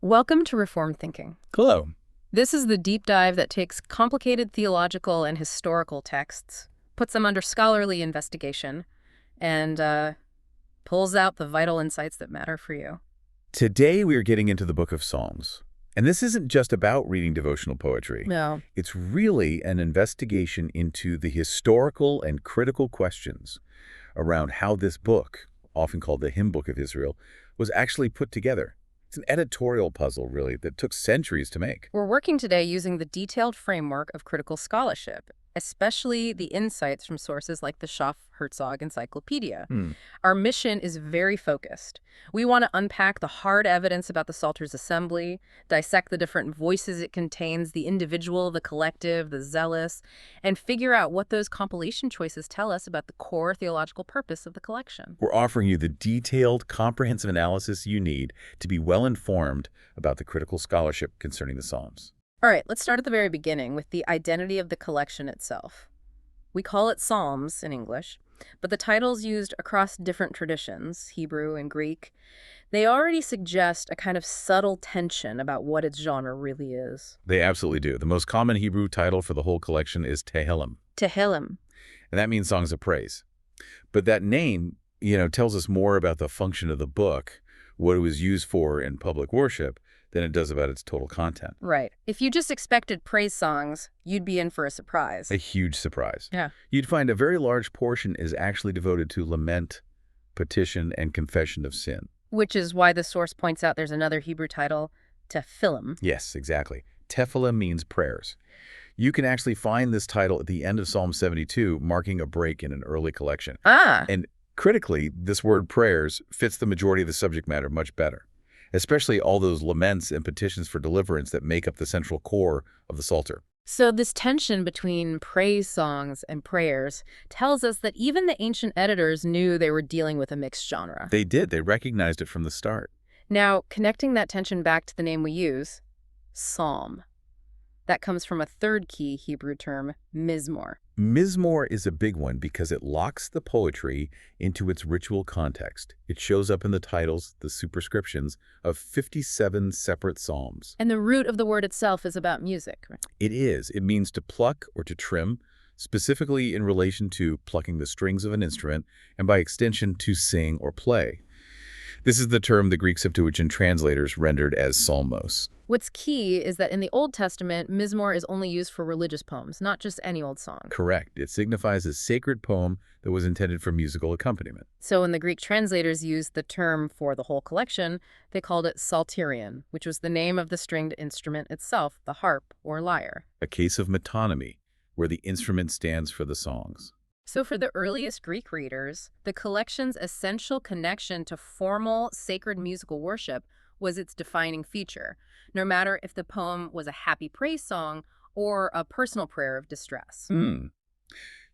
Welcome to Reformed Thinking. Hello. This is the deep dive that takes complicated theological and historical texts, puts them under scholarly investigation, and pulls out the vital insights that matter for you. Today we are getting into the book of Psalms. And this isn't just about reading devotional poetry. No. It's really an investigation into the historical and critical questions around how this book, often called the hymn book of Israel, was actually put together. It's an editorial puzzle, really, that took centuries to make. We're working today using the detailed framework of critical scholarship, especially the insights from sources like the Schaff-Herzog Encyclopedia. Our mission is very focused. We want to unpack the hard evidence about the Psalter's assembly, dissect the different voices it contains, the individual, the collective, the zealous, and figure out what those compilation choices tell us about the core theological purpose of the collection. We're offering you the detailed, comprehensive analysis you need to be well-informed about the critical scholarship concerning the Psalms. All right, let's start at the very beginning with the identity of the collection itself. We call it Psalms in English, but the titles used across different traditions, Hebrew and Greek, they already suggest a kind of subtle tension about what its genre really is. They absolutely do. The most common Hebrew title for the whole collection is Tehillim. Tehillim. And that means songs of praise. But that name, tells us more about the function of the book, what it was used for in public worship, than it does about its total content. Right. If you just expected praise songs, you'd be in for a surprise. A huge surprise. Yeah. You'd find a very large portion is actually devoted to lament, petition, and confession of sin. Which is why the source points out there's another Hebrew title, Tephillim. Yes, exactly. Tephillim means prayers. You can actually find this title at the end of Psalm 72, marking a break in an early collection. And critically, this word prayers fits the majority of the subject matter much better, especially all those laments and petitions for deliverance that make up the central core of the Psalter. So this tension between praise songs and prayers tells us that even the ancient editors knew they were dealing with a mixed genre. They did. They recognized it from the start. Now, connecting that tension back to the name we use, psalm. That comes from a third key Hebrew term, mizmor. Mizmor is a big one because it locks the poetry into its ritual context. It shows up in the titles, the superscriptions, of 57 separate psalms. And the root of the word itself is about music, right? It is. It means to pluck or to trim, specifically in relation to plucking the strings of an instrument, and by extension to sing or play. This is the term the Greek Septuagint translators rendered as psalmos. What's key is that in the Old Testament, mizmor is only used for religious poems, not just any old song. Correct. It signifies a sacred poem that was intended for musical accompaniment. So when the Greek translators used the term for the whole collection, they called it psalterion, which was the name of the stringed instrument itself, the harp or lyre. A case of metonymy, where the instrument stands for the songs. So for the earliest Greek readers, the collection's essential connection to formal, sacred musical worship was its defining feature, no matter if the poem was a happy praise song or a personal prayer of distress.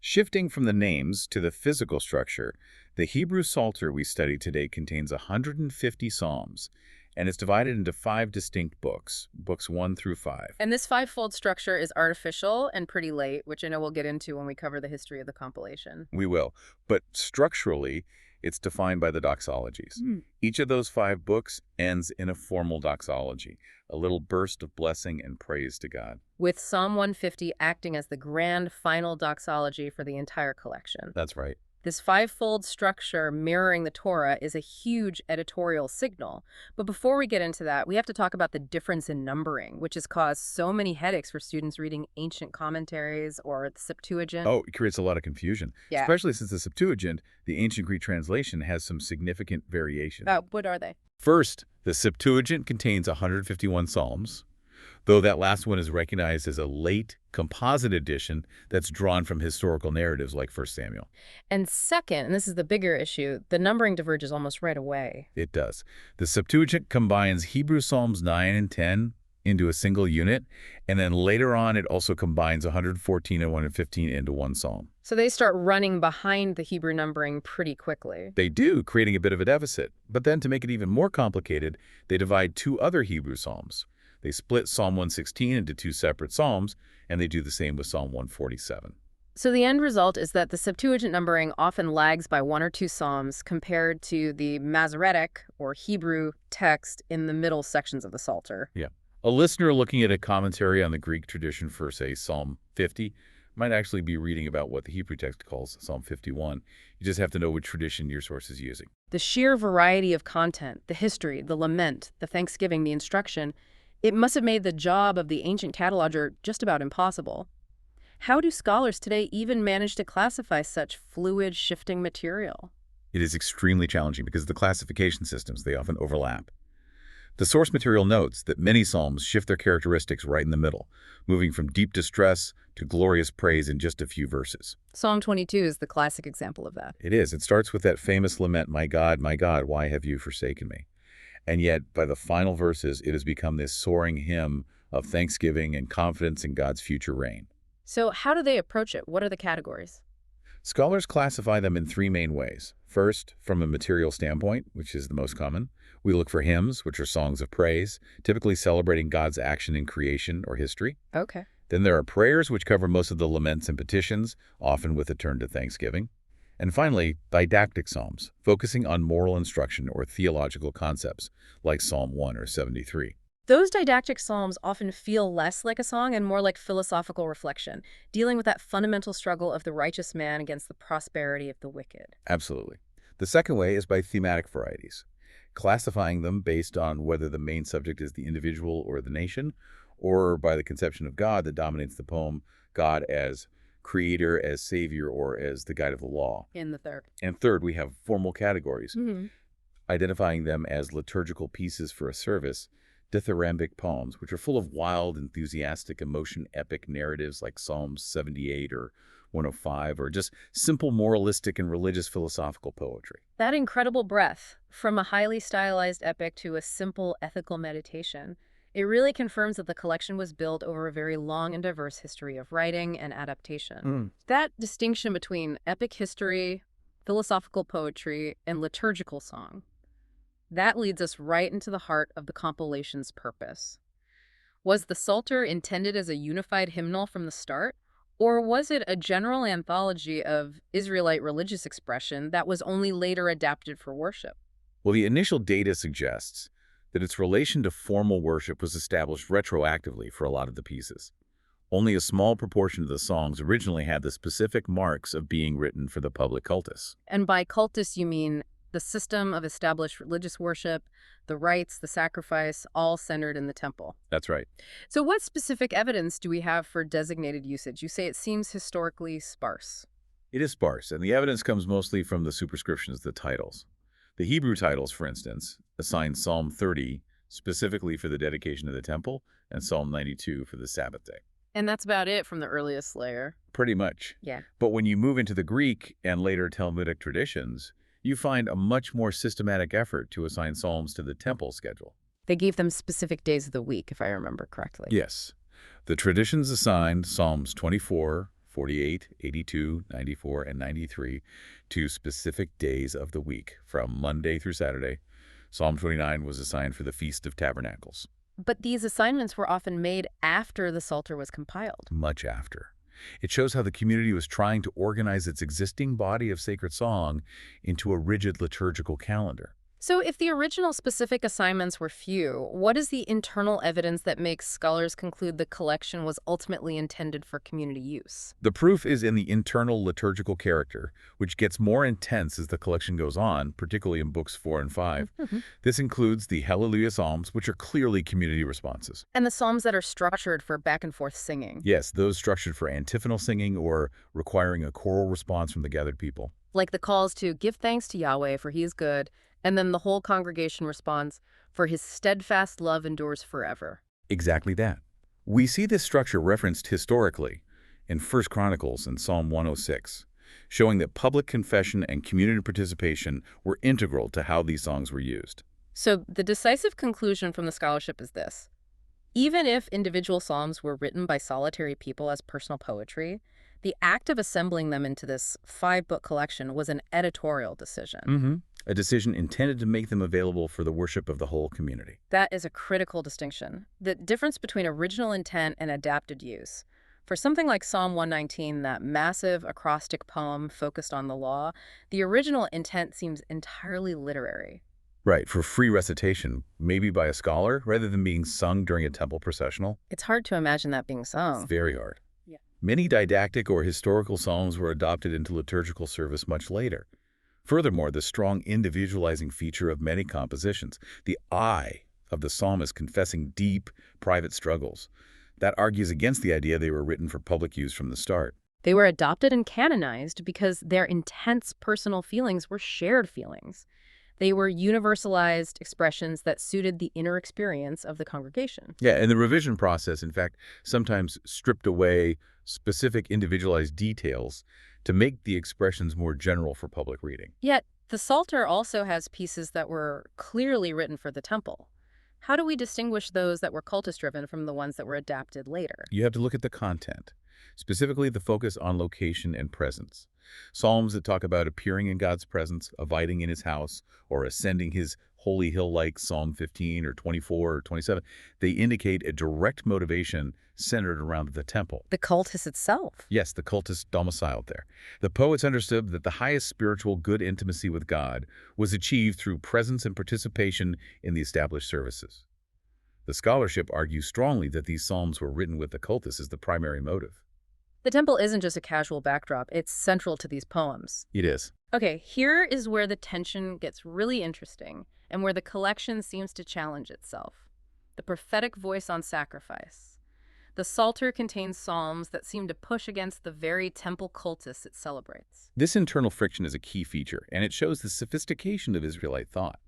Shifting from the names to the physical structure, the Hebrew Psalter we study today contains 150 psalms, and it's divided into 5 distinct books, books 1 through 5. And this five-fold structure is artificial and pretty late, which I know we'll get into when we cover the history of the compilation. We will. But structurally, it's defined by the doxologies. Each of those 5 books ends in a formal doxology, a little burst of blessing and praise to God. With Psalm 150 acting as the grand final doxology for the entire collection. That's right. This five-fold structure mirroring the Torah is a huge editorial signal. But before we get into that, we have to talk about the difference in numbering, which has caused so many headaches for students reading ancient commentaries or the Septuagint. Oh, it creates a lot of confusion, Yeah. especially since the Septuagint, the ancient Greek translation, has some significant variations. What are they? First, the Septuagint contains 151 psalms, though that last one is recognized as a late composite edition that's drawn from historical narratives like 1 Samuel. And second, and this is the bigger issue, the numbering diverges almost right away. It does. The Septuagint combines Hebrew Psalms 9 and 10 into a single unit, and then later on it also combines 114 and 115 into one psalm. So they start running behind the Hebrew numbering pretty quickly. They do, creating a bit of a deficit. But then to make it even more complicated, they divide 2 other Hebrew psalms. They split Psalm 116 into 2 separate psalms, and they do the same with Psalm 147. So the end result is that the Septuagint numbering often lags by 1 or 2 psalms compared to the Masoretic or Hebrew text in the middle sections of the Psalter. Yeah. A listener looking at a commentary on the Greek tradition for, say, Psalm 50 might actually be reading about what the Hebrew text calls Psalm 51. You just have to know which tradition your source is using. The sheer variety of content, the history, the lament, the thanksgiving, the instruction, it must have made the job of the ancient cataloger just about impossible. How do scholars today even manage to classify such fluid, shifting material? It is extremely challenging because the classification systems, they often overlap. The source material notes that many psalms shift their characteristics right in the middle, moving from deep distress to glorious praise in just a few verses. Psalm 22 is the classic example of that. It is. It starts with that famous lament, my God, why have you forsaken me? And yet, by the final verses, it has become this soaring hymn of thanksgiving and confidence in God's future reign. So how do they approach it? What are the categories? Scholars classify them in 3 main ways. First, from a material standpoint, which is the most common, we look for hymns, which are songs of praise, typically celebrating God's action in creation or history. Okay. Then there are prayers, which cover most of the laments and petitions, often with a turn to thanksgiving. And finally, didactic psalms, focusing on moral instruction or theological concepts, like Psalm 1 or 73. Those didactic psalms often feel less like a song and more like philosophical reflection, dealing with that fundamental struggle of the righteous man against the prosperity of the wicked. Absolutely. The second way is by thematic varieties, classifying them based on whether the main subject is the individual or the nation, or by the conception of God that dominates the poem, God as creator, as savior, or as the guide of the law. In the third. And third, we have formal categories, identifying them as liturgical pieces for a service, dithyrambic poems, which are full of wild, enthusiastic, emotion-epic narratives like Psalms 78 or 105, or just simple moralistic and religious philosophical poetry. That incredible breadth, from a highly stylized epic to a simple ethical meditation, it really confirms that the collection was built over a very long and diverse history of writing and adaptation. That distinction between epic history, philosophical poetry, and liturgical song, that leads us right into the heart of the compilation's purpose. Was the Psalter intended as a unified hymnal from the start, or was it a general anthology of Israelite religious expression that was only later adapted for worship? Well, the initial data suggests that its relation to formal worship was established retroactively for a lot of the pieces. Only a small proportion of the songs originally had the specific marks of being written for the public cultus. And by cultus, you mean the system of established religious worship, the rites, the sacrifice, all centered in the temple. That's right. So what specific evidence do we have for designated usage? You say it seems historically sparse. It is sparse, and the evidence comes mostly from the superscriptions, the titles. The Hebrew titles, for instance, assign Psalm 30 specifically for the dedication of the temple and Psalm 92 for the Sabbath day. And that's about it from the earliest layer. Pretty much. Yeah. But when you move into the Greek and later Talmudic traditions, you find a much more systematic effort to assign psalms to the temple schedule. They gave them specific days of the week, if I remember correctly. Yes. The traditions assigned Psalms 24, 48, 82, 94, and 93 to specific days of the week, from Monday through Saturday. Psalm 29 was assigned for the Feast of Tabernacles. But these assignments were often made after the Psalter was compiled. Much after. It shows how the community was trying to organize its existing body of sacred song into a rigid liturgical calendar. So if the original specific assignments were few, what is the internal evidence that makes scholars conclude the collection was ultimately intended for community use? The proof is in the internal liturgical character, which gets more intense as the collection goes on, particularly in books 4 and 5. This includes the Hallelujah Psalms, which are clearly community responses. And the psalms that are structured for back-and-forth singing. Yes, those structured for antiphonal singing or requiring a choral response from the gathered people. Like the calls to give thanks to Yahweh, for he is good, and then the whole congregation responds, for his steadfast love endures forever. Exactly that. We see this structure referenced historically in 1 Chronicles and Psalm 106, showing that public confession and community participation were integral to how these songs were used. So the decisive conclusion from the scholarship is this. Even if individual psalms were written by solitary people as personal poetry, the act of assembling them into this 5-book collection was an editorial decision. A decision intended to make them available for the worship of the whole community. That is a critical distinction. The difference between original intent and adapted use. For something like Psalm 119, that massive acrostic poem focused on the law, the original intent seems entirely literary. Right, for free recitation, maybe by a scholar, rather than being sung during a temple processional. It's hard to imagine that being It's sung. very hard. Yeah. Many didactic or historical psalms were adopted into liturgical service much later. Furthermore, the strong individualizing feature of many compositions, the I of the psalmist confessing deep, private struggles, that argues against the idea they were written for public use from the start. They were adopted and canonized because their intense personal feelings were shared feelings. They were universalized expressions that suited the inner experience of the congregation. Yeah, and the revision process, in fact, sometimes stripped away specific individualized details to make the expressions more general for public reading. Yet, the Psalter also has pieces that were clearly written for the temple. How do we distinguish those that were cultus-driven from the ones that were adapted later? You have to look at the content, specifically the focus on location and presence. Psalms that talk about appearing in God's presence, abiding in his house, or ascending his holy hill like Psalm 15 or 24 or 27, they indicate a direct motivation centered around the temple. The cultus itself. Yes, the cultus domiciled there. The poets understood that the highest spiritual good intimacy with God was achieved through presence and participation in the established services. The scholarship argues strongly that these psalms were written with the cultus as the primary motive. The temple isn't just a casual backdrop, it's central to these poems. It is. Okay, here is where the tension gets really interesting and where the collection seems to challenge itself. The prophetic voice on sacrifice. The Psalter contains psalms that seem to push against the very temple cultus it celebrates. This internal friction is a key feature, and it shows the sophistication of Israelite thought.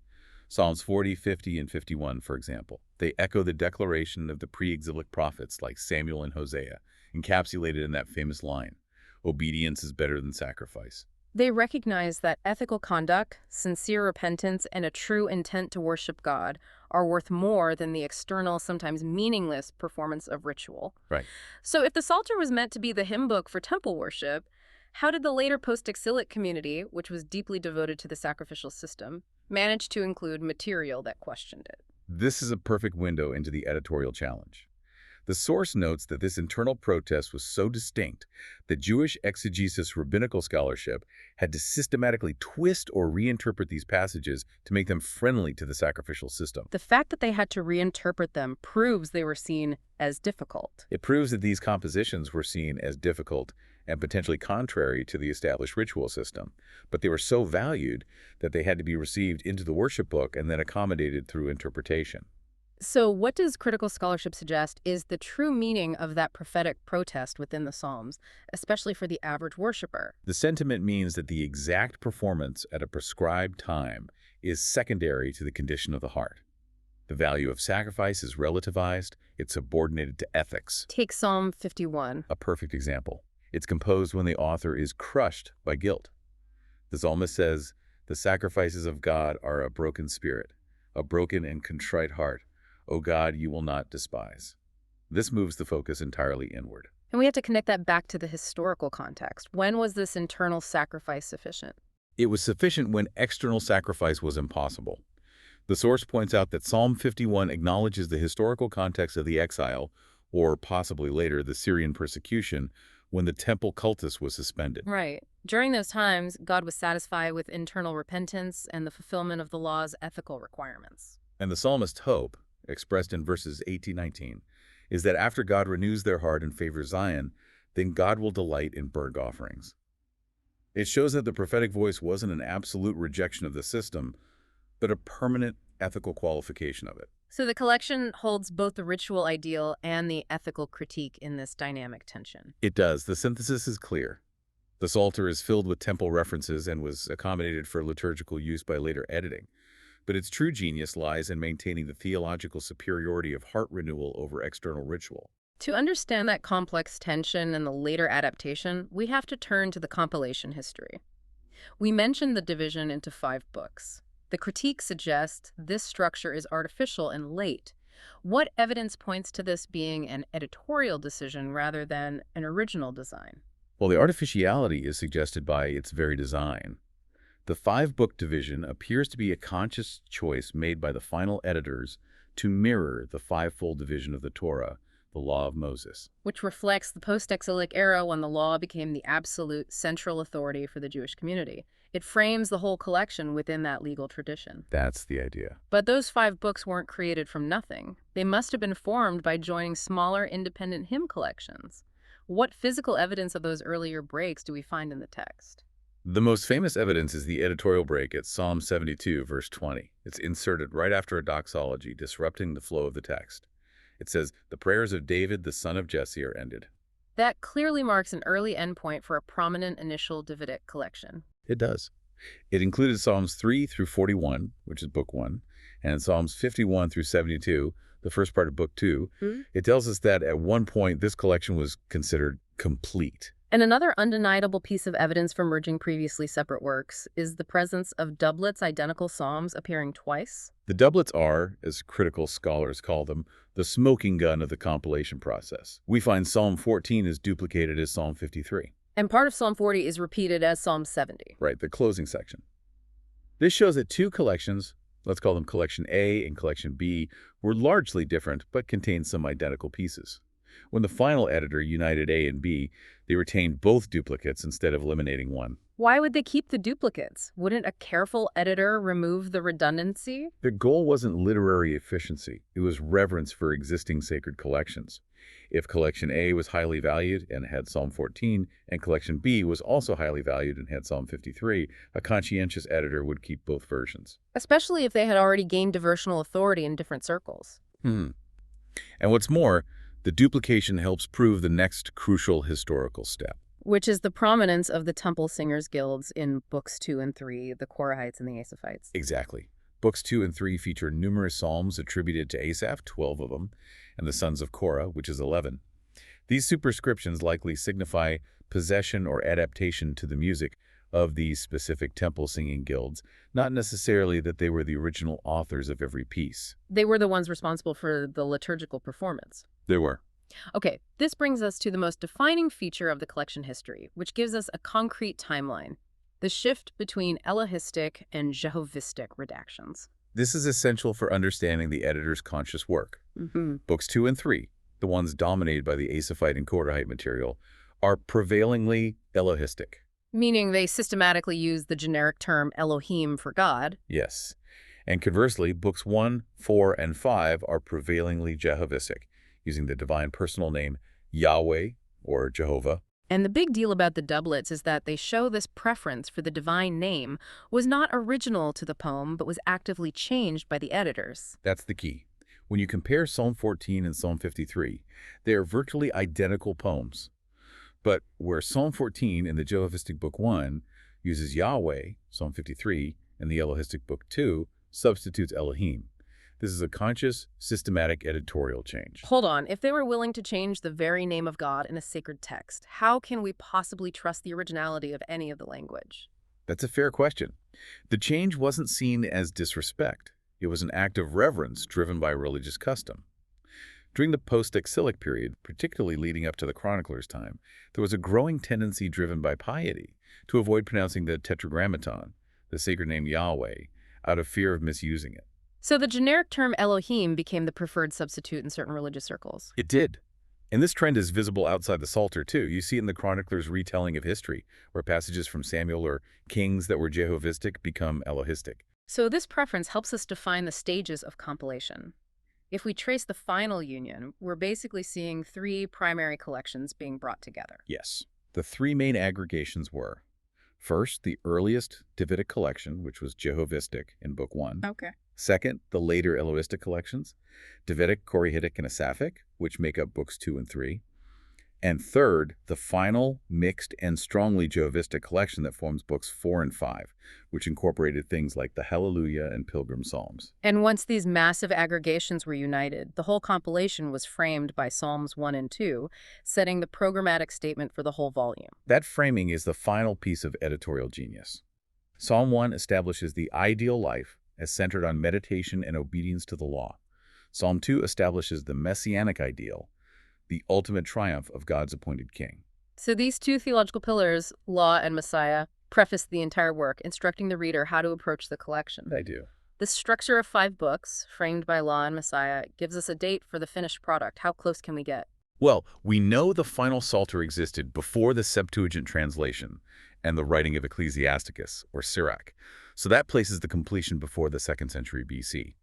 Psalms 40, 50, and 51, for example. They echo the declaration of the pre-exilic prophets like Samuel and Hosea, encapsulated in that famous line, "Obedience is better than sacrifice." They recognize that ethical conduct, sincere repentance, and a true intent to worship God are worth more than the external, sometimes meaningless performance of ritual. Right. So if the Psalter was meant to be the hymn book for temple worship, how did the later post-exilic community, which was deeply devoted to the sacrificial system, manage to include material that questioned it? This is a perfect window into the editorial challenge. The source notes that this internal protest was so distinct that Jewish exegesis rabbinical scholarship had to systematically twist or reinterpret these passages to make them friendly to the sacrificial system. The fact that they had to reinterpret them proves they were seen as difficult. It proves that these compositions were seen as difficult and potentially contrary to the established ritual system, but they were so valued that they had to be received into the worship book and then accommodated through interpretation. So what does critical scholarship suggest is the true meaning of that prophetic protest within the Psalms, especially for the average worshiper? The sentiment means that the exact performance at a prescribed time is secondary to the condition of the heart. The value of sacrifice is relativized, it's subordinated to ethics. Take Psalm 51. A perfect example. It's composed when the author is crushed by guilt. The psalmist says, "The sacrifices of God are a broken spirit, a broken and contrite heart. O God, you will not despise." This moves the focus entirely inward. And we have to connect that back to the historical context. When was this internal sacrifice sufficient? It was sufficient when external sacrifice was impossible. The source points out that Psalm 51 acknowledges the historical context of the exile, or possibly later the Syrian persecution, when the temple cultus was suspended. Right. During those times, God was satisfied with internal repentance and the fulfillment of the law's ethical requirements. And the psalmist's hope, expressed in verses 18-19, is that after God renews their heart and favors Zion, then God will delight in burnt offerings. It shows that the prophetic voice wasn't an absolute rejection of the system, but a permanent ethical qualification of it. So the collection holds both the ritual ideal and the ethical critique in this dynamic tension. It does. The synthesis is clear. The Psalter is filled with temple references and was accommodated for liturgical use by later editing. But its true genius lies in maintaining the theological superiority of heart renewal over external ritual. To understand that complex tension and the later adaptation, we have to turn to the compilation history. We mentioned the division into 5 books. The critique suggests this structure is artificial and late. What evidence points to this being an editorial decision rather than an original design? Well, the artificiality is suggested by its very design. The 5-book division appears to be a conscious choice made by the final editors to mirror the 5-fold division of the Torah the Law of Moses. Which reflects the post-exilic era when the law became the absolute central authority for the Jewish community. It frames the whole collection within that legal tradition. That's the idea. But those 5 books weren't created from nothing. They must have been formed by joining smaller independent hymn collections. What physical evidence of those earlier breaks do we find in the text? The most famous evidence is the editorial break at Psalm 72, verse 20. It's inserted right after a doxology, disrupting the flow of the text. It says, "The prayers of David, the son of Jesse, are ended." That clearly marks an early endpoint for a prominent initial Davidic collection. It does. It included Psalms 3 through 41, which is Book 1, and Psalms 51 through 72, the first part of Book 2. It tells us that at one point this collection was considered complete. And another undeniable piece of evidence for merging previously separate works is the presence of doublets, identical psalms appearing twice. The doublets are, as critical scholars call them, the smoking gun of the compilation process. We find Psalm 14 is duplicated as Psalm 53. And part of Psalm 40 is repeated as Psalm 70. Right, the closing section. This shows that 2 collections, let's call them Collection A and Collection B, were largely different but contained some identical pieces. When the final editor united A and B, they retained both duplicates instead of eliminating one. Why would they keep the duplicates? Wouldn't a careful editor remove the redundancy? Their goal wasn't literary efficiency. It was reverence for existing sacred collections. If Collection A was highly valued and had Psalm 14, and Collection B was also highly valued and had Psalm 53, a conscientious editor would keep both versions. Especially if they had already gained devotional authority in different circles. And what's more, the duplication helps prove the next crucial historical step, which is the prominence of the temple singers' guilds in Books 2 and 3, the Korahites and the Asaphites. Exactly. Books 2 and 3 feature numerous psalms attributed to Asaph, 12 of them, and the sons of Korah, which is 11. These superscriptions likely signify possession or adaptation to the music of these specific temple singing guilds, not necessarily that they were the original authors of every piece. They were the ones responsible for the liturgical performance. They were. Okay, this brings us to the most defining feature of the collection history, which gives us a concrete timeline: the shift between Elohistic and Jehovistic redactions. This is essential for understanding the editor's conscious work. Books 2 and 3, the ones dominated by the Asaphite and Korahite material, are prevailingly Elohistic. Meaning they systematically use the generic term Elohim for God. Yes. And conversely, Books 1, 4, and 5 are prevailingly Jehovistic, using the divine personal name Yahweh or Jehovah. And the big deal about the doublets is that they show this preference for the divine name was not original to the poem, but was actively changed by the editors. That's the key. When you compare Psalm 14 and Psalm 53, they are virtually identical poems. But where Psalm 14 in the Jehovistic Book 1 uses Yahweh, Psalm 53, and the Elohistic Book 2 substitutes Elohim. This is a conscious, systematic editorial change. Hold on. If they were willing to change the very name of God in a sacred text, how can we possibly trust the originality of any of the language? That's a fair question. The change wasn't seen as disrespect. It was an act of reverence driven by religious custom. During the post-exilic period, particularly leading up to the chronicler's time, there was a growing tendency driven by piety to avoid pronouncing the tetragrammaton, the sacred name Yahweh, out of fear of misusing it. So the generic term Elohim became the preferred substitute in certain religious circles. It did. And this trend is visible outside the Psalter, too. You see it in the chronicler's retelling of history, where passages from Samuel or Kings that were Jehovistic become Elohistic. So this preference helps us define the stages of compilation. If we trace the final union, we're basically seeing 3 primary collections being brought together. Yes. The 3 main aggregations were, first, the earliest Davidic collection, which was Jehovistic in Book 1. Okay. Second, the later Elohistic collections, Davidic, Korahitic, and Asaphic, which make up Books 2 and 3. And third, the final, mixed, and strongly Jehovistic collection that forms Books 4 and 5, which incorporated things like the Hallelujah and Pilgrim Psalms. And once these massive aggregations were united, the whole compilation was framed by Psalms 1 and 2, setting the programmatic statement for the whole volume. That framing is the final piece of editorial genius. Psalm 1 establishes the ideal life as centered on meditation and obedience to the law. Psalm 2 establishes the messianic ideal, the ultimate triumph of God's appointed king. So these 2 theological pillars, law and Messiah, preface the entire work, instructing the reader how to approach the collection. They do. This structure of 5 books, framed by law and Messiah, gives us a date for the finished product. How close can we get? Well, we know the final Psalter existed before the Septuagint translation and the writing of Ecclesiasticus, or Sirach, so that places the completion before the 2nd century BC.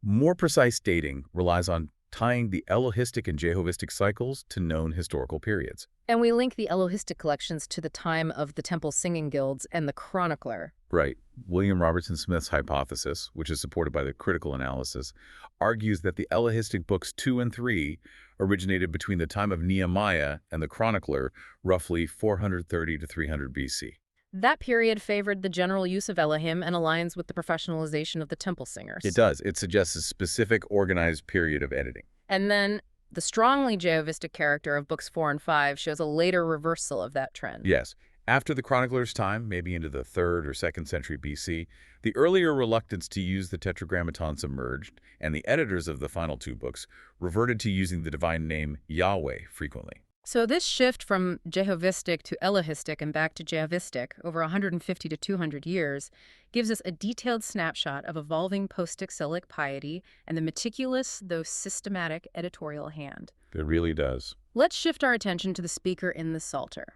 More precise dating relies on tying the Elohistic and Jehovistic cycles to known historical periods. And we link the Elohistic collections to the time of the temple singing guilds and the chronicler. Right. William Robertson Smith's hypothesis, which is supported by the critical analysis, argues that the Elohistic books 2 and 3 originated between the time of Nehemiah and the chronicler, roughly 430 to 300 BC. That period favored the general use of Elohim and aligns with the professionalization of the temple singers. It does. It suggests a specific organized period of editing. And then the strongly Jehovistic character of books 4 and 5 shows a later reversal of that trend. Yes. After the chronicler's time, maybe into the 3rd or 2nd century BC, the earlier reluctance to use the Tetragrammaton submerged, and the editors of the final 2 books reverted to using the divine name Yahweh frequently. So this shift from Jehovistic to Elohistic and back to Jehovistic over 150 to 200 years gives us a detailed snapshot of evolving post-exilic piety and the meticulous, though systematic, editorial hand. It really does. Let's shift our attention to the speaker in the Psalter.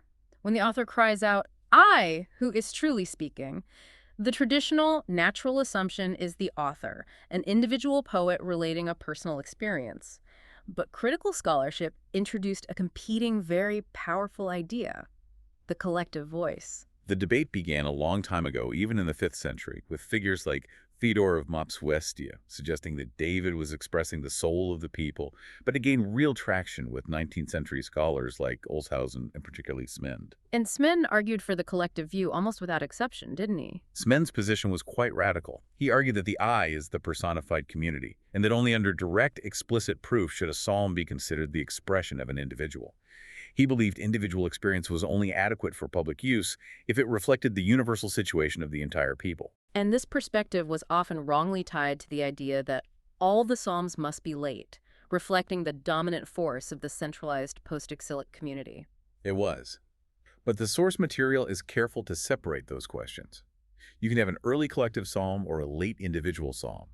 When the author cries out, "I, who is truly speaking," the traditional, natural assumption is the author, an individual poet relating a personal experience. But critical scholarship introduced a competing, very powerful idea, the collective voice. The debate began a long time ago, even in the 5th century, with figures like Theodore of Mopsuestia suggesting that David was expressing the soul of the people, but it gained real traction with 19th century scholars like Olshausen and particularly Smend. And Smend argued for the collective view almost without exception, didn't he? Smend's position was quite radical. He argued that the I is the personified community, and that only under direct, explicit proof should a psalm be considered the expression of an individual. He believed individual experience was only adequate for public use if it reflected the universal situation of the entire people. And this perspective was often wrongly tied to the idea that all the psalms must be late, reflecting the dominant force of the centralized post-exilic community. It was. But the source material is careful to separate those questions. You can have an early collective psalm or a late individual psalm.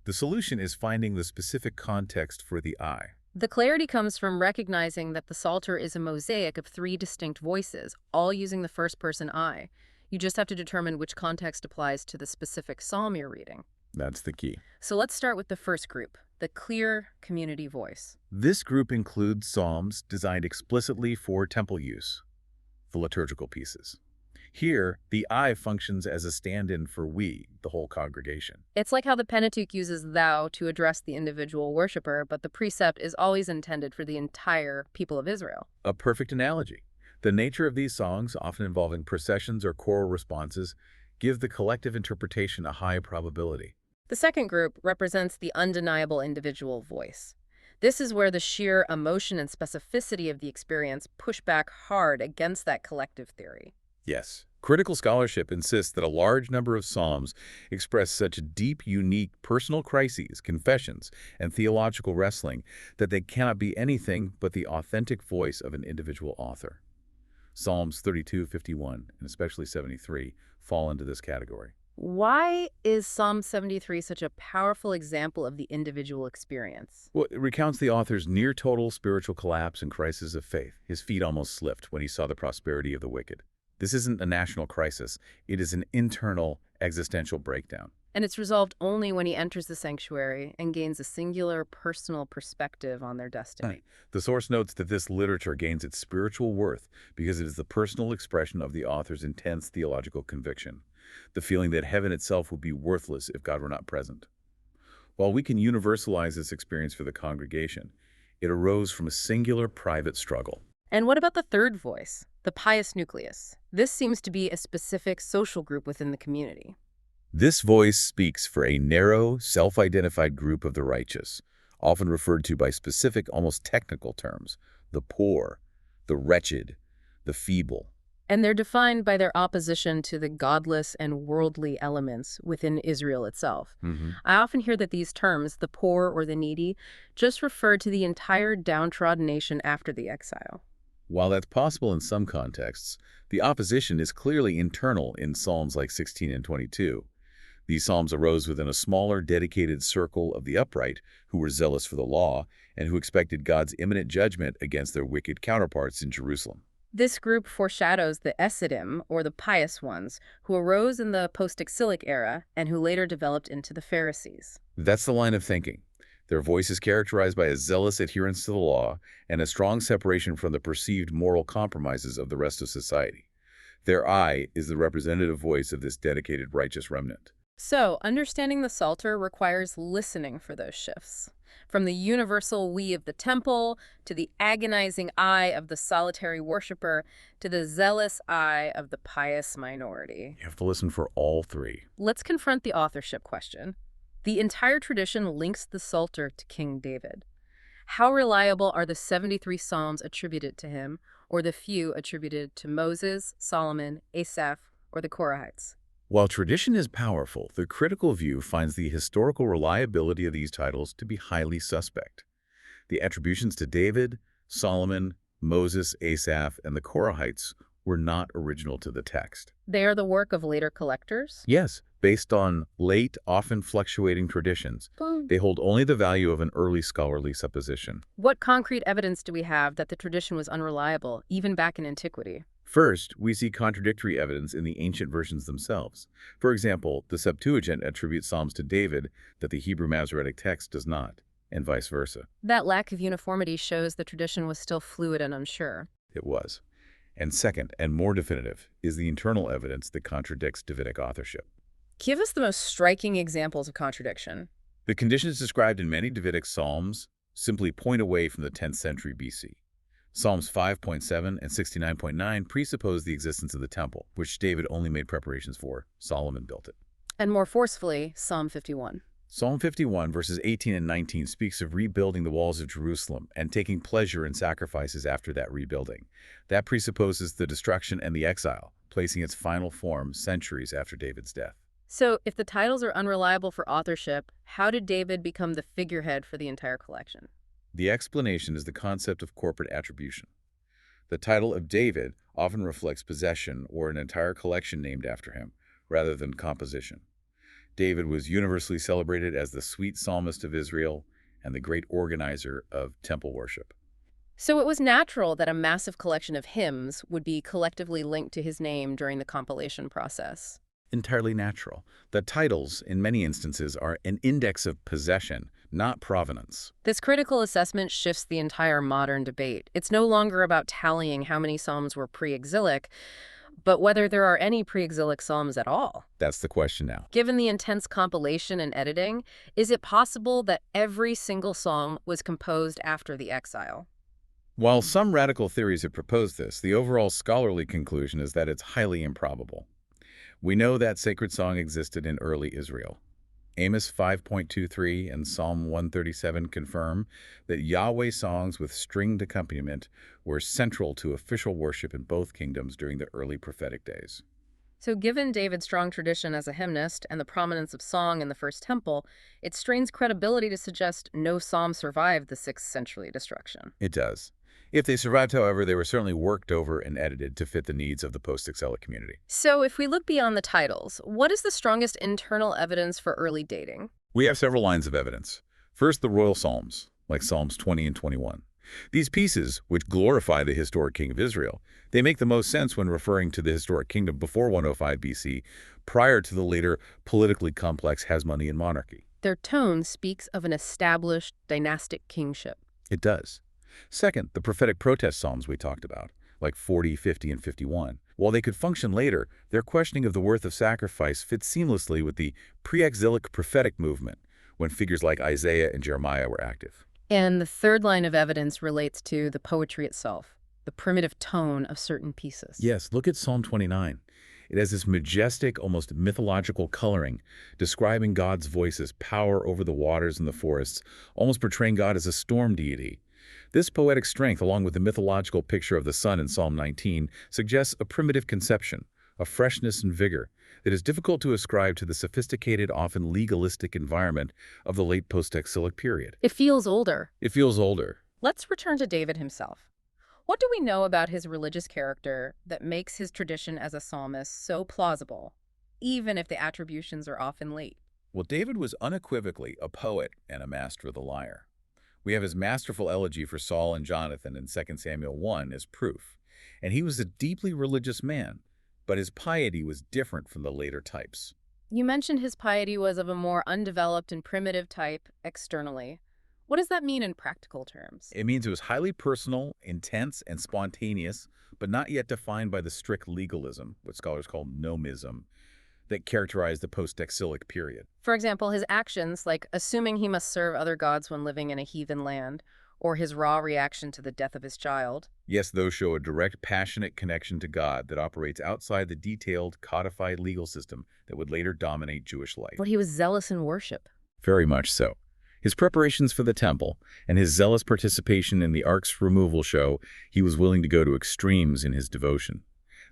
The solution is finding the specific context for the I. The clarity comes from recognizing that the Psalter is a mosaic of 3 distinct voices, all using the first-person I. You just have to determine which context applies to the specific psalm you're reading. That's the key. So let's start with the first group, the clear community voice. This group includes psalms designed explicitly for temple use, the liturgical pieces. Here, the I functions as a stand-in for we, the whole congregation. It's like how the Pentateuch uses thou to address the individual worshiper, but the precept is always intended for the entire people of Israel. A perfect analogy. The nature of these songs, often involving processions or choral responses, give the collective interpretation a high probability. The second group represents the undeniable individual voice. This is where the sheer emotion and specificity of the experience push back hard against that collective theory. Yes. Critical scholarship insists that a large number of psalms express such deep, unique personal crises, confessions, and theological wrestling that they cannot be anything but the authentic voice of an individual author. Psalms 32, 51, and especially 73 fall into this category. Why is Psalm 73 such a powerful example of the individual experience? Well, it recounts the author's near-total spiritual collapse and crisis of faith. His feet almost slipped when he saw the prosperity of the wicked. This isn't a national crisis. It is an internal, existential breakdown. And it's resolved only when he enters the sanctuary and gains a singular, personal perspective on their destiny. The source notes that this literature gains its spiritual worth because it is the personal expression of the author's intense theological conviction, the feeling that heaven itself would be worthless if God were not present. While we can universalize this experience for the congregation, it arose from a singular private struggle. And what about the third voice, the pious nucleus? This seems to be a specific social group within the community. This voice speaks for a narrow, self-identified group of the righteous, often referred to by specific, almost technical terms, the poor, the wretched, the feeble. And they're defined by their opposition to the godless and worldly elements within Israel itself. I often hear that these terms, the poor or the needy, just refer to the entire downtrodden nation after the exile. While that's possible in some contexts, the opposition is clearly internal in Psalms like 16 and 22. These psalms arose within a smaller, dedicated circle of the upright who were zealous for the law and who expected God's imminent judgment against their wicked counterparts in Jerusalem. This group foreshadows the Hasidim, or the pious ones, who arose in the post-exilic era and who later developed into the Pharisees. That's the line of thinking. Their voice is characterized by a zealous adherence to the law and a strong separation from the perceived moral compromises of the rest of society. Their I is the representative voice of this dedicated righteous remnant. So, understanding the Psalter requires listening for those shifts. From the universal we of the temple, to the agonizing I of the solitary worshiper, to the zealous I of the pious minority. You have to listen for all three. Let's confront the authorship question. The entire tradition links the Psalter to King David. How reliable are the 73 psalms attributed to him, or the few attributed to Moses, Solomon, Asaph, or the Korahites? While tradition is powerful, the critical view finds the historical reliability of these titles to be highly suspect. The attributions to David, Solomon, Moses, Asaph, and the Korahites were not original to the text. They are the work of later collectors? Yes, based on late, often fluctuating traditions. They hold only the value of an early scholarly supposition. What concrete evidence do we have that the tradition was unreliable, even back in antiquity? First, we see contradictory evidence in the ancient versions themselves. For example, the Septuagint attributes Psalms to David that the Hebrew Masoretic text does not, and vice versa. That lack of uniformity shows the tradition was still fluid and unsure. It was. And second, and more definitive, is the internal evidence that contradicts Davidic authorship. Give us the most striking examples of contradiction. The conditions described in many Davidic psalms simply point away from the 10th century BC. Psalms 5.7 and 69.9 presuppose the existence of the temple, which David only made preparations for. Solomon built it. And more forcefully, Psalm 51. Psalm 51, verses 18 and 19, speaks of rebuilding the walls of Jerusalem and taking pleasure in sacrifices after that rebuilding. That presupposes the destruction and the exile, placing its final form centuries after David's death. So, if the titles are unreliable for authorship, how did David become the figurehead for the entire collection? The explanation is the concept of corporate attribution. The title of David often reflects possession or an entire collection named after him, rather than composition. David was universally celebrated as the sweet psalmist of Israel and the great organizer of temple worship. So it was natural that a massive collection of hymns would be collectively linked to his name during the compilation process. Entirely natural. The titles, in many instances, are an index of possession, not provenance. This critical assessment shifts the entire modern debate. It's no longer about tallying how many psalms were pre-exilic, but whether there are any pre-exilic psalms at all. That's the question now. Given the intense compilation and editing, is it possible that every single psalm was composed after the exile? While some radical theories have proposed this, the overall scholarly conclusion is that it's highly improbable. We know that sacred song existed in early Israel. Amos 5.23 and Psalm 137 confirm that Yahweh songs with stringed accompaniment were central to official worship in both kingdoms during the early prophetic days. So given David's strong tradition as a hymnist and the prominence of song in the First Temple, it strains credibility to suggest no psalm survived the 6th century destruction. It does. If they survived, however, they were certainly worked over and edited to fit the needs of the post-exilic community. So if we look beyond the titles, what is the strongest internal evidence for early dating? We have several lines of evidence. First, the royal psalms, like Psalms 20 and 21. These pieces, which glorify the historic king of Israel, they make the most sense when referring to the historic kingdom before 105 BC, prior to the later politically complex Hasmonean monarchy. Their tone speaks of an established dynastic kingship. It does. Second, the prophetic protest psalms we talked about, like 40, 50, and 51. While they could function later, their questioning of the worth of sacrifice fits seamlessly with the pre-exilic prophetic movement, when figures like Isaiah and Jeremiah were active. And the third line of evidence relates to the poetry itself, the primitive tone of certain pieces. Yes, look at Psalm 29. It has this majestic, almost mythological coloring, describing God's voice as power over the waters and the forests, almost portraying God as a storm deity. This poetic strength, along with the mythological picture of the sun in Psalm 19, suggests a primitive conception, a freshness and vigor that is difficult to ascribe to the sophisticated, often legalistic environment of the late post-exilic period. It feels older. It feels older. Let's return to David himself. What do we know about his religious character that makes his tradition as a psalmist so plausible, even if the attributions are often late. Well, David was unequivocally a poet and a master of the lyre. We have his masterful elegy for Saul and Jonathan in 2 Samuel 1 as proof. And he was a deeply religious man, but his piety was different from the later types. You mentioned his piety was of a more undeveloped and primitive type externally. What does that mean in practical terms? It means it was highly personal, intense, and spontaneous, but not yet defined by the strict legalism, what scholars call nomism, that characterized the post-exilic period. For example, his actions, like assuming he must serve other gods when living in a heathen land, or his raw reaction to the death of his child. Yes, those show a direct, passionate connection to God that operates outside the detailed, codified legal system that would later dominate Jewish life. But he was zealous in worship. Very much so. His preparations for the temple and his zealous participation in the ark's removal show he was willing to go to extremes in his devotion.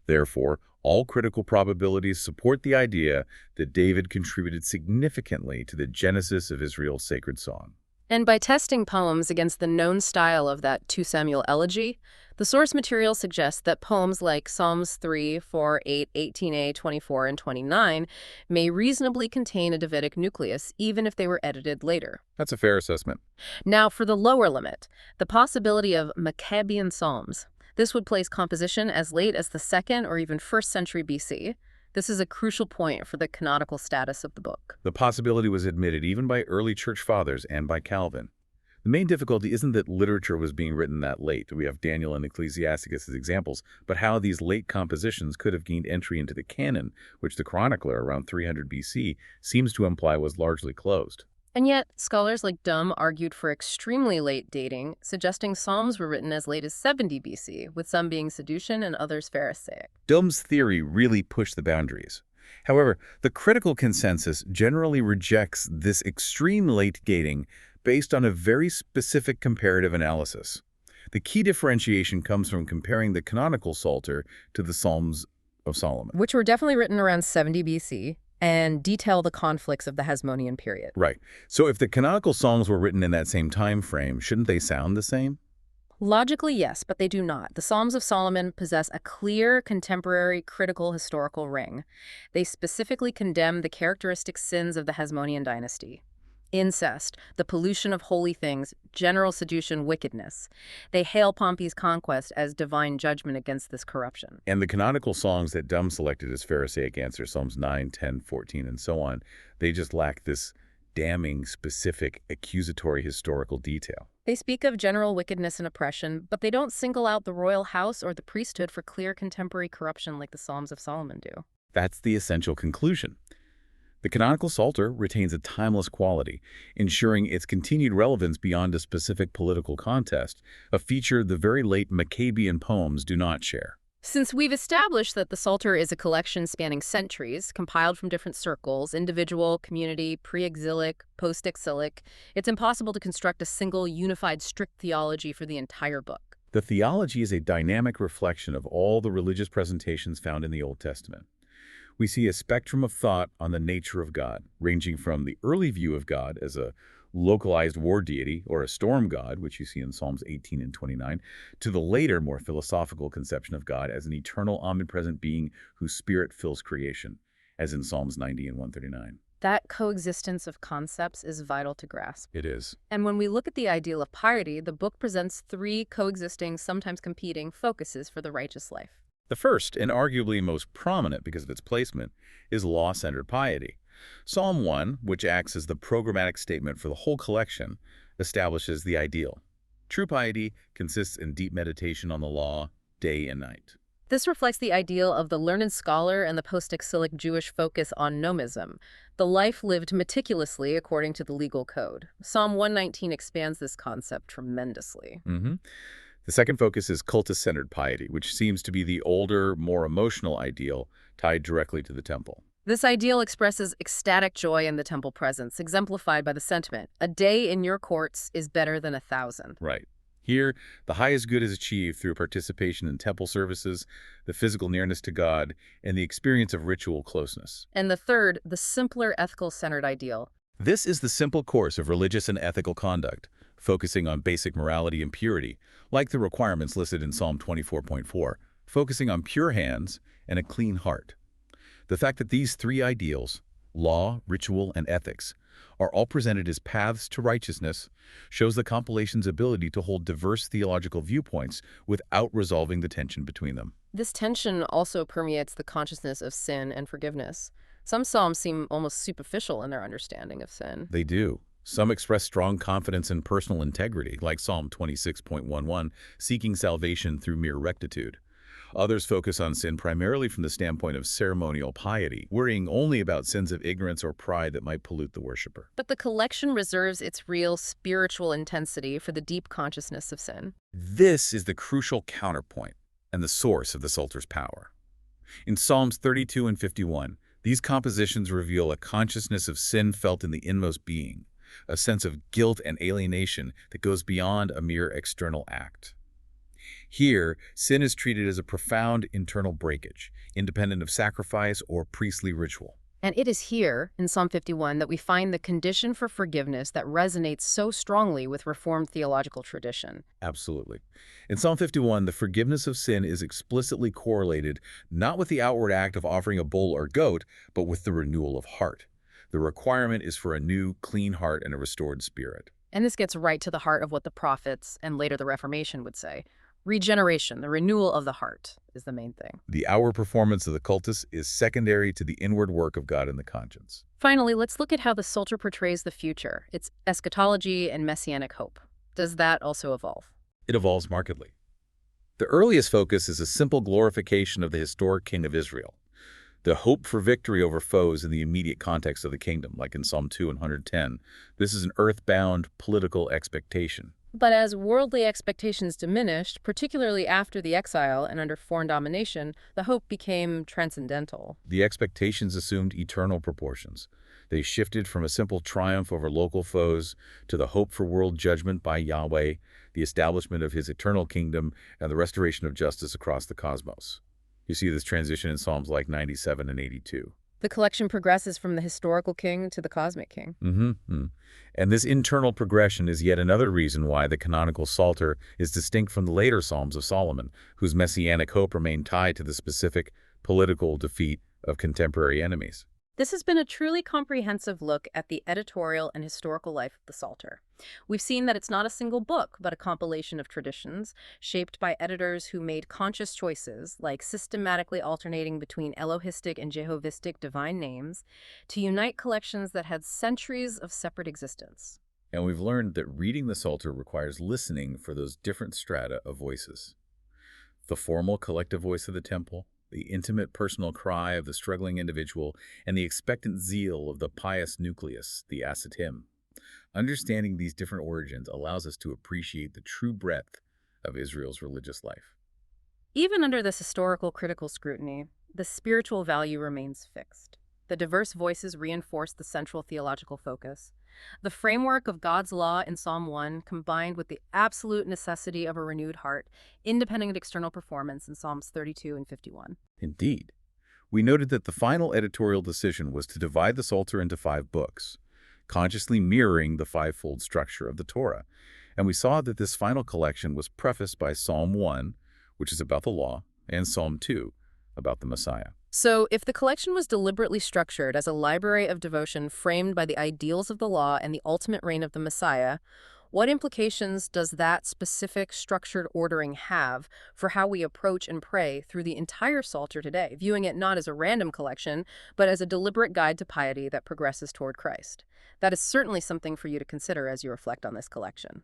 Therefore, all critical probabilities support the idea that David contributed significantly to the genesis of Israel's sacred song. And by testing poems against the known style of that 2 Samuel elegy, the source material suggests that poems like Psalms 3, 4, 8, 18a, 24, and 29 may reasonably contain a Davidic nucleus, even if they were edited later. That's a fair assessment. Now, for the lower limit, the possibility of Maccabean psalms. This would place composition as late as the 2nd or even 1st century BC. This is a crucial point for the canonical status of the book. The possibility was admitted even by early church fathers and by Calvin. The main difficulty isn't that literature was being written that late. We have Daniel and Ecclesiasticus as examples, but how these late compositions could have gained entry into the canon, which the chronicler around 300 BC seems to imply was largely closed. And yet, scholars like Dumm argued for extremely late dating, suggesting Psalms were written as late as 70 BC, with some being Sadducean and others Pharisaic. Dumm's theory really pushed the boundaries. However, the critical consensus generally rejects this extreme late dating based on a very specific comparative analysis. The key differentiation comes from comparing the canonical Psalter to the Psalms of Solomon, which were definitely written around 70 BC. And detail the conflicts of the Hasmonean period. Right. So if the canonical songs were written in that same time frame, shouldn't they sound the same? Logically, yes, but they do not. The Psalms of Solomon possess a clear, contemporary, critical historical ring. They specifically condemn the characteristic sins of the Hasmonean dynasty. Incest, the pollution of holy things, general seduction, wickedness. They hail Pompey's conquest as divine judgment against this corruption. And the canonical songs that Dumm selected as Pharisaic answers, Psalms 9, 10, 14, and so on, they just lack this damning, specific, accusatory historical detail. They speak of general wickedness and oppression, but they don't single out the royal house or the priesthood for clear contemporary corruption like the Psalms of Solomon do. That's the essential conclusion. The canonical Psalter retains a timeless quality, ensuring its continued relevance beyond a specific political contest, a feature the very late Maccabean poems do not share. Since we've established that the Psalter is a collection spanning centuries, compiled from different circles, individual, community, pre-exilic, post-exilic, it's impossible to construct a single, unified, strict theology for the entire book. The theology is a dynamic reflection of all the religious presentations found in the Old Testament. We see a spectrum of thought on the nature of God, ranging from the early view of God as a localized war deity or a storm god, which you see in Psalms 18 and 29, to the later, more philosophical conception of God as an eternal, omnipresent being whose spirit fills creation, as in Psalms 90 and 139. That coexistence of concepts is vital to grasp. It is. And when we look at the ideal of piety, the book presents 3 coexisting, sometimes competing, focuses for the righteous life. The first, and arguably most prominent because of its placement, is law-centered piety. Psalm 1, which acts as the programmatic statement for the whole collection, establishes the ideal. True piety consists in deep meditation on the law, day and night. This reflects the ideal of the learned scholar and the post-exilic Jewish focus on nomism, the life lived meticulously according to the legal code. Psalm 119 expands this concept tremendously. The second focus is cultus-centered piety, which seems to be the older, more emotional ideal tied directly to the temple. This ideal expresses ecstatic joy in the temple presence, exemplified by the sentiment, "A day in your courts is better than 1,000. Right. Here, the highest good is achieved through participation in temple services, the physical nearness to God, and the experience of ritual closeness. And the third, the simpler ethical-centered ideal. This is the simple course of religious and ethical conduct, focusing on basic morality and purity, like the requirements listed in Psalm 24.4, focusing on pure hands and a clean heart. The fact that these three ideals, law, ritual, and ethics, are all presented as paths to righteousness shows the compilation's ability to hold diverse theological viewpoints without resolving the tension between them. This tension also permeates the consciousness of sin and forgiveness. Some psalms seem almost superficial in their understanding of sin. They do. Some express strong confidence in personal integrity, like Psalm 26.11, seeking salvation through mere rectitude. Others focus on sin primarily from the standpoint of ceremonial piety, worrying only about sins of ignorance or pride that might pollute the worshiper. But the collection reserves its real spiritual intensity for the deep consciousness of sin. This is the crucial counterpoint and the source of the Psalter's power. In Psalms 32 and 51, these compositions reveal a consciousness of sin felt in the inmost being, a sense of guilt and alienation that goes beyond a mere external act. Here, sin is treated as a profound internal breakage, independent of sacrifice or priestly ritual. And it is here, in Psalm 51, that we find the condition for forgiveness that resonates so strongly with Reformed theological tradition. Absolutely. In Psalm 51, the forgiveness of sin is explicitly correlated not with the outward act of offering a bull or goat, but with the renewal of heart. The requirement is for a new, clean heart and a restored spirit. And this gets right to the heart of what the prophets and later the Reformation would say. Regeneration, the renewal of the heart, is the main thing. The outward performance of the cultus is secondary to the inward work of God in the conscience. Finally, let's look at how the Psalter portrays the future, its eschatology and messianic hope. Does that also evolve? It evolves markedly. The earliest focus is a simple glorification of the historic king of Israel. The hope for victory over foes in the immediate context of the kingdom, like in Psalm 2 and 110. This is an earthbound political expectation. But as worldly expectations diminished, particularly after the exile and under foreign domination, the hope became transcendental. The expectations assumed eternal proportions. They shifted from a simple triumph over local foes to the hope for world judgment by Yahweh, the establishment of his eternal kingdom, and the restoration of justice across the cosmos. You see this transition in Psalms like 97 and 82. The collection progresses from the historical king to the cosmic king. And this internal progression is yet another reason why the canonical Psalter is distinct from the later Psalms of Solomon, whose messianic hope remained tied to the specific political defeat of contemporary enemies. This has been a truly comprehensive look at the editorial and historical life of the Psalter. We've seen that it's not a single book, but a compilation of traditions shaped by editors who made conscious choices, like systematically alternating between Elohistic and Jehovistic divine names, to unite collections that had centuries of separate existence. And we've learned that reading the Psalter requires listening for those different strata of voices. The formal collective voice of the temple, the intimate personal cry of the struggling individual, and the expectant zeal of the pious nucleus, the Ascetim. Understanding these different origins allows us to appreciate the true breadth of Israel's religious life. Even under this historical critical scrutiny, the spiritual value remains fixed. The diverse voices reinforce the central theological focus. The framework of God's law in Psalm 1 combined with the absolute necessity of a renewed heart, independent external performance in Psalms 32 and 51. Indeed. We noted that the final editorial decision was to divide the Psalter into 5 books, consciously mirroring the fivefold structure of the Torah. And we saw that this final collection was prefaced by Psalm 1, which is about the law, and Psalm 2, about the Messiah. So, if the collection was deliberately structured as a library of devotion framed by the ideals of the law and the ultimate reign of the Messiah, what implications does that specific structured ordering have for how we approach and pray through the entire Psalter today, viewing it not as a random collection, but as a deliberate guide to piety that progresses toward Christ? That is certainly something for you to consider as you reflect on this collection.